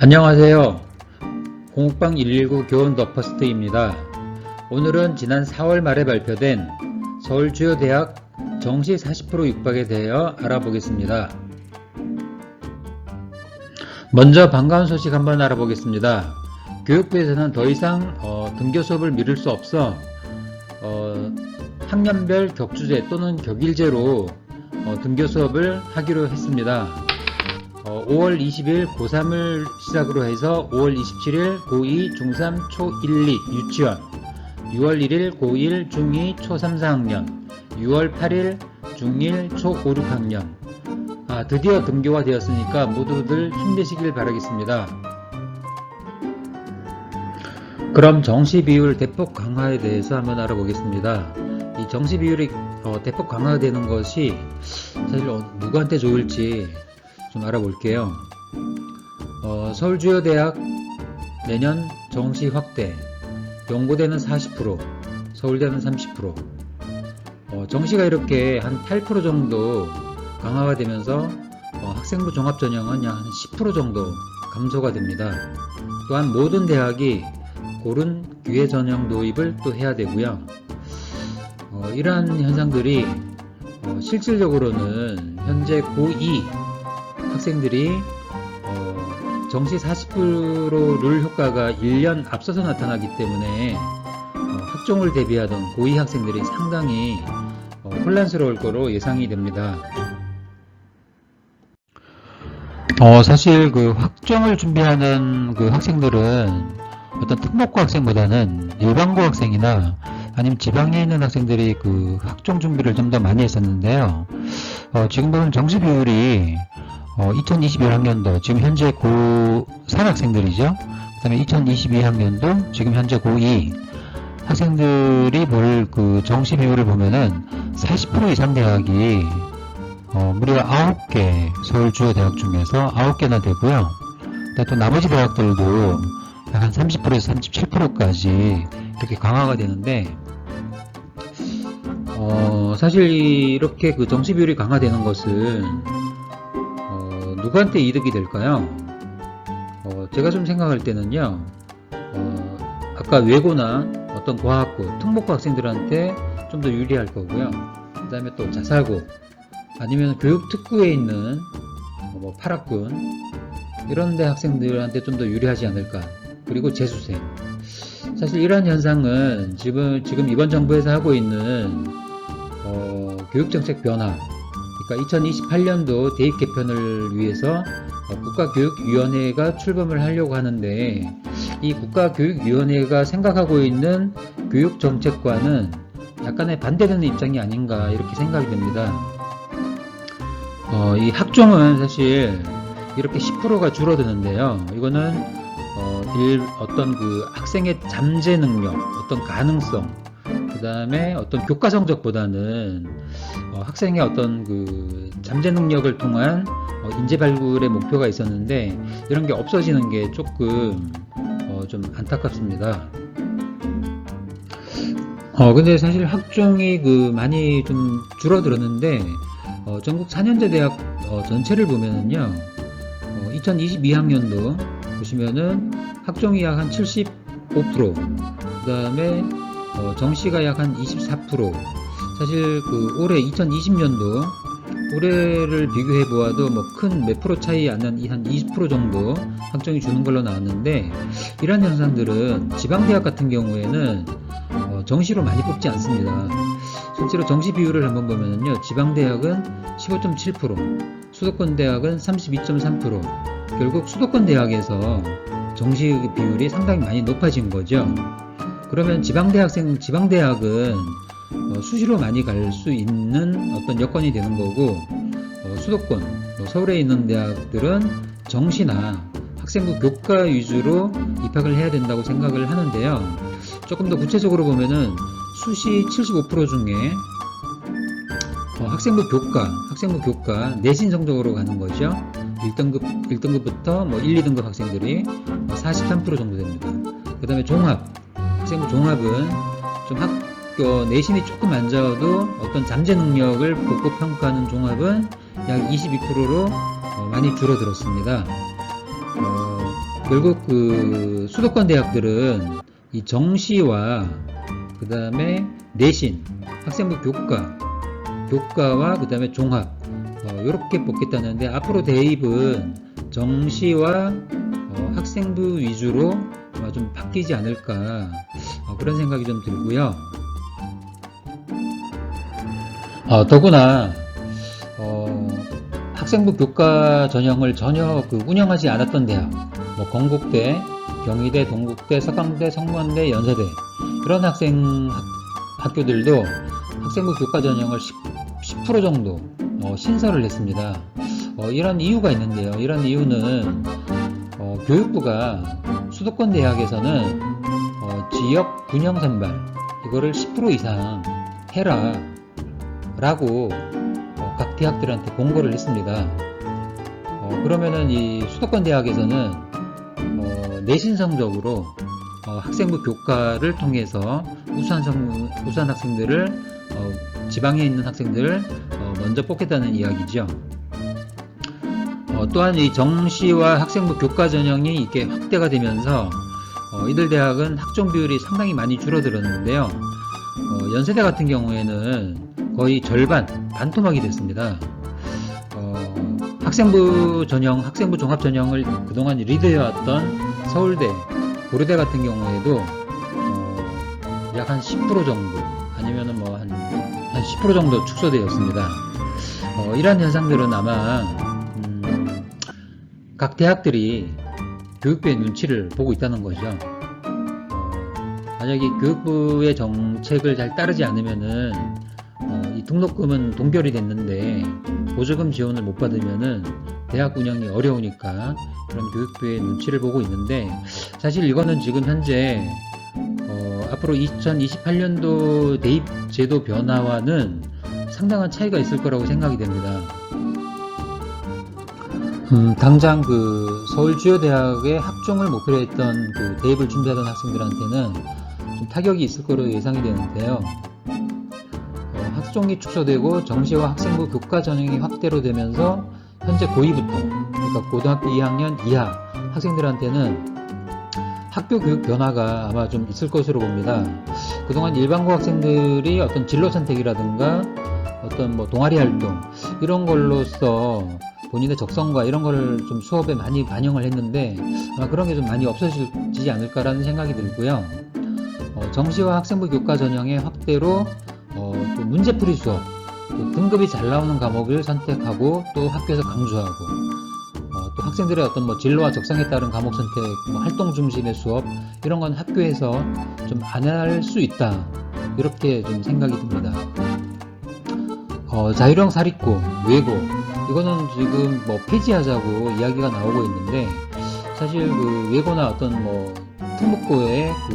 안녕하세요. 공uk방 119 교원 더 퍼스트입니다. 오늘은 지난 4월 말에 발표된 서울 주요 대학 정시 40% 육박에 대하여 알아보겠습니다. 먼저 반가운 소식 한번 알아보겠습니다. 교육부에서는 더 이상 등교 수업을 미룰 수 없어 학년별 격주제 또는 격일제로 등교 수업을 하기로 했습니다. 5월 20일 고3을 시작으로 해서 5월 27일 고2, 중3, 초1, 2 유치원, 6월 1일 고1, 중2, 초3, 4학년, 6월 8일 중1, 초5, 6학년. 드디어 등교가 되었으니까 모두들 힘내시길 바라겠습니다. 그럼 정시 비율 대폭 강화에 대해서 한번 알아보겠습니다. 이 정시 비율이 대폭 강화되는 것이 사실 누구한테 좋을지 좀 알아볼게요. 서울주요대학 내년 정시 확대, 연고대는 40%, 서울대는 30%. 정시가 이렇게 한 8% 정도 강화가 되면서 학생부 종합전형은 약 한 10% 정도 감소가 됩니다. 또한 모든 대학이 고른 기회전형 도입을 또 해야 되고요. 이러한 현상들이 실질적으로는 현재 고2 학생들이 정시 40%룰 효과가 1년 앞서서 나타나기 때문에 학종을 대비하던 고2 학생들이 상당히 혼란스러울 거로 예상이 됩니다. 사실 그 학종을 준비하는 그 학생들은 어떤 특목고 학생보다는 일반고 학생이나 아니면 지방에 있는 학생들이 그 학종 준비를 좀 더 많이 했었는데요. 지금 보면 정시 비율이 2021학년도 지금 현재 고3 학생들이죠. 그 다음에 2022학년도 지금 현재 고2 학생들이 볼 그 정시 비율을 보면은 40% 이상 대학이 무려 9개 서울 주요 대학 중에서 9개나 되고요. 또 나머지 대학들도 약 한 30%에서 37%까지 이렇게 강화가 되는데 사실 이렇게 그 정시 비율이 강화되는 것은 누구한테 이득이 될까요? 제가 좀 생각할 때는요, 아까 외고나 어떤 과학고, 특목고 학생들한테 좀 더 유리할 거고요. 그 다음에 또 자사고, 아니면 교육특구에 있는 뭐 파락군, 이런 데 학생들한테 좀 더 유리하지 않을까. 그리고 재수생. 사실 이러한 현상은 지금 이번 정부에서 하고 있는 교육정책 변화, 그러니까 2028년도 대입 개편을 위해서 국가교육위원회가 출범을 하려고 하는데, 이 국가교육위원회가 생각하고 있는 교육정책과는 약간의 반대되는 입장이 아닌가 이렇게 생각이 됩니다. 이 학종은 사실 이렇게 10%가 줄어드는데요. 이거는 어떤 그 학생의 잠재 능력, 어떤 가능성, 그 다음에 어떤 교과 성적보다는 학생의 어떤 그 잠재 능력을 통한 인재 발굴의 목표가 있었는데, 이런 게 없어지는 게 조금 좀 안타깝습니다. 근데 사실 학종이 그 많이 좀 줄어들었는데, 전국 4년제 대학 전체를 보면은요, 2022학년도 보시면은 학종이 약 한 75%, 그 다음에 정시가 약 한 24%. 사실 그 올해 2020년도 올해를 비교해 보아도 뭐 큰 몇 프로 차이 안 난 한 20% 정도 학종이 주는 걸로 나왔는데, 이런 현상들은 지방대학 같은 경우에는 정시로 많이 뽑지 않습니다. 실제로 정시 비율을 한번 보면은요, 지방대학은 15.7%, 수도권대학은 32.3%. 결국 수도권대학에서 정시 비율이 상당히 많이 높아진 거죠. 그러면 지방대학은 수시로 많이 갈 수 있는 어떤 여건이 되는 거고, 수도권, 서울에 있는 대학들은 정시나 학생부 교과 위주로 입학을 해야 된다고 생각을 하는데요. 조금 더 구체적으로 보면은 수시 75% 중에 학생부 교과 내신 성적으로 가는 거죠. 1등급부터 뭐 1, 2등급 학생들이 43% 정도 됩니다. 그 다음에 학생부 종합은 좀 학교 내신이 조금 안 좋아도 어떤 잠재 능력을 보고 평가하는 종합은 약 22%로 많이 줄어들었습니다. 결국 그 수도권 대학들은 이 정시와 그 다음에 내신, 학생부 교과와 그 다음에 종합 이렇게 뽑겠다는데, 앞으로 대입은 정시와 학생부 위주로 좀 바뀌지 않을까 그런 생각이 좀 들고요. 더구나 학생부 교과 전형을 전혀 운영하지 않았던 대학, 뭐 건국대, 경희대, 동국대, 서강대, 성모대, 연세대 이런 학교들도 학생부 교과 전형을 10% 정도 신설을 했습니다. 이런 이유가 있는데요. 이런 이유는 교육부가 수도권 대학에서는 지역 분영 선발 이거를 10% 이상 해라 라고 각 대학들한테 공고를 했습니다. 그러면은 이 수도권 대학에서는 내신 성적으로 학생부 교과를 통해서 우수한 학생들을 지방에 있는 학생들을 먼저 뽑겠다는 이야기죠. 또한 이 정시와 학생부 교과 전형이 이렇게 확대가 되면서 이들 대학은 학종 비율이 상당히 많이 줄어들었는데요. 연세대 같은 경우에는 거의 절반, 반토막이 됐습니다. 학생부 종합 전형을 그동안 리드해왔던 서울대, 고려대 같은 경우에도 약 한 10% 정도, 아니면은 뭐 한 10% 정도 축소되었습니다. 이러한 현상들은 아마 각 대학들이 교육부의 눈치를 보고 있다는 거죠. 만약에 교육부의 정책을 잘 따르지 않으면은 이 등록금은 동결이 됐는데 보조금 지원을 못 받으면은 대학 운영이 어려우니까 그런 교육부의 눈치를 보고 있는데, 사실 이거는 지금 현재 앞으로 2028년도 대입 제도 변화와는 상당한 차이가 있을 거라고 생각이 됩니다. 당장 그 서울 주요 대학의 학종을 목표로 했던 그 대입을 준비하던 학생들한테는 좀 타격이 있을 거로 예상이 되는데요. 학종이 축소되고 정시와 학생부 교과 전형이 확대로 되면서 현재 고2부터, 그러니까 고등학교 2학년 이하 학생들한테는 학교 교육 변화가 아마 좀 있을 것으로 봅니다. 그동안 일반고 학생들이 어떤 진로 선택이라든가 어떤 뭐 동아리 활동 이런 걸로써 본인의 적성과 이런 거를 좀 수업에 많이 반영을 했는데, 아마 그런 게 좀 많이 없어지지 않을까라는 생각이 들고요. 정시와 학생부 교과 전형의 확대로 또 문제풀이 수업, 또 등급이 잘 나오는 과목을 선택하고 또 학교에서 강조하고, 또 학생들의 어떤 뭐 진로와 적성에 따른 과목 선택, 뭐 활동 중심의 수업 이런 건 학교에서 좀 안 할 수 있다, 이렇게 좀 생각이 듭니다. 자율형 사립고, 외고 이거는 지금 뭐 폐지하자고 이야기가 나오고 있는데, 사실 그 외고나 어떤 뭐 특목고의 그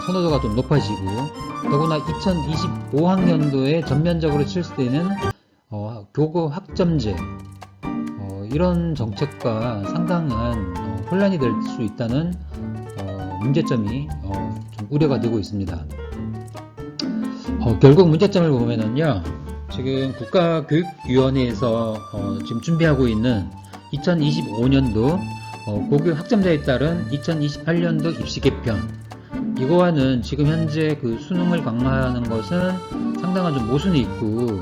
선호도가 좀 높아지고, 더구나 2025학년도에 전면적으로 실시되는 교구 학점제 이런 정책과 상당한 혼란이 될 수 있다는 문제점이 좀 우려가 되고 있습니다. 결국 문제점을 보면은요, 지금 국가교육위원회에서 지금 준비하고 있는 2025년도 고교육 학점제에 따른 2028년도 입시 개편, 이거와는 지금 현재 그 수능을 강화하는 것은 상당한 좀 모순이 있고,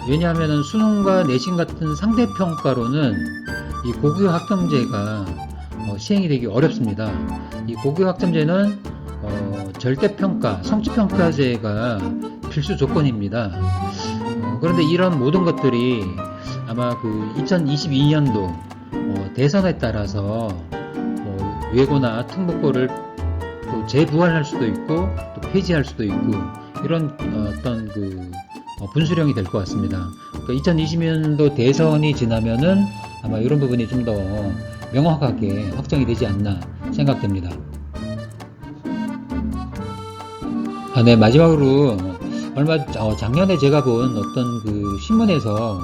왜냐하면 수능과 내신 같은 상대평가로는 이 고교육 학점제가 시행이 되기 어렵습니다. 이 고교육 학점제는 절대평가, 성취평가제가 필수 조건입니다. 그런데 이런 모든 것들이 아마 그 2022년도 대선에 따라서 외고나 특목고를 또 재부활할 수도 있고 또 폐지할 수도 있고, 이런 어떤 그 분수령이 될 것 같습니다. 그러니까 2020년도 대선이 지나면은 아마 이런 부분이 좀 더 명확하게 확정이 되지 않나 생각됩니다. 네, 마지막으로 작년에 제가 본 어떤 그 신문에서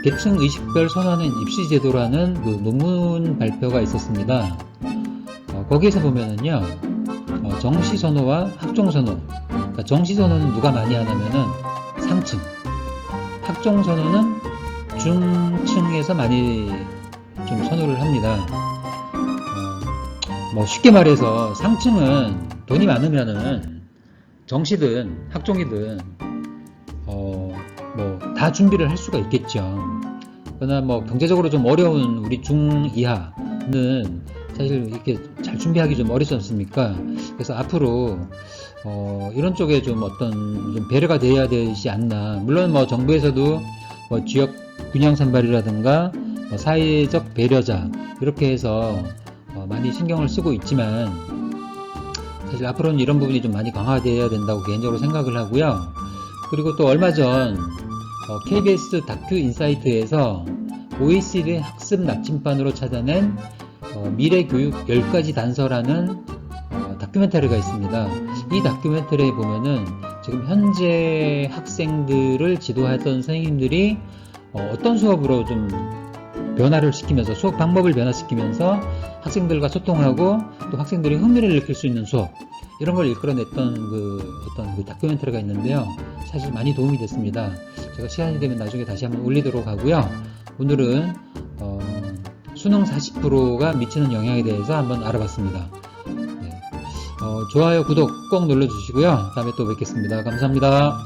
계층 의식별 선호하는 입시 제도라는 그 논문 발표가 있었습니다. 거기에서 보면은요, 정시 선호와 학종 선호, 그러니까 정시 선호는 누가 많이 하냐면은 상층, 학종 선호는 중층에서 많이 좀 선호를 합니다. 뭐 쉽게 말해서 상층은 돈이 많으면은 정시든 학종이든 뭐 다 준비를 할 수가 있겠죠. 그러나 뭐 경제적으로 좀 어려운 우리 중이하는 사실 이렇게 잘 준비하기 좀 어렵지 않습니까? 그래서 앞으로 이런 쪽에 좀 어떤 좀 배려가 돼야 되지 않나. 물론 뭐 정부에서도 뭐 지역 균형 선발이라든가 뭐 사회적 배려자 이렇게 해서 많이 신경을 쓰고 있지만 사실 앞으로는 이런 부분이 좀 많이 강화되어야 된다고 개인적으로 생각을 하고요. 그리고 또 얼마 전 KBS 다큐 인사이트에서 OECD 학습 나침반으로 찾아낸 미래 교육 10가지 단서라는 다큐멘터리가 있습니다. 이 다큐멘터리에 보면은 지금 현재 학생들을 지도하던 선생님들이 어떤 수업으로 좀 변화를 시키면서 수업 방법을 변화시키면서 학생들과 소통하고 또 학생들이 흥미를 느낄 수 있는 수업 이런 걸 이끌어냈던 어떤 그 다큐멘터리가 있는데요. 사실 많이 도움이 됐습니다. 제가 시간이 되면 나중에 다시 한번 올리도록 하고요. 오늘은 수능 40%가 미치는 영향에 대해서 한번 알아봤습니다. 네. 좋아요, 구독 꼭 눌러주시고요. 다음에 또 뵙겠습니다. 감사합니다.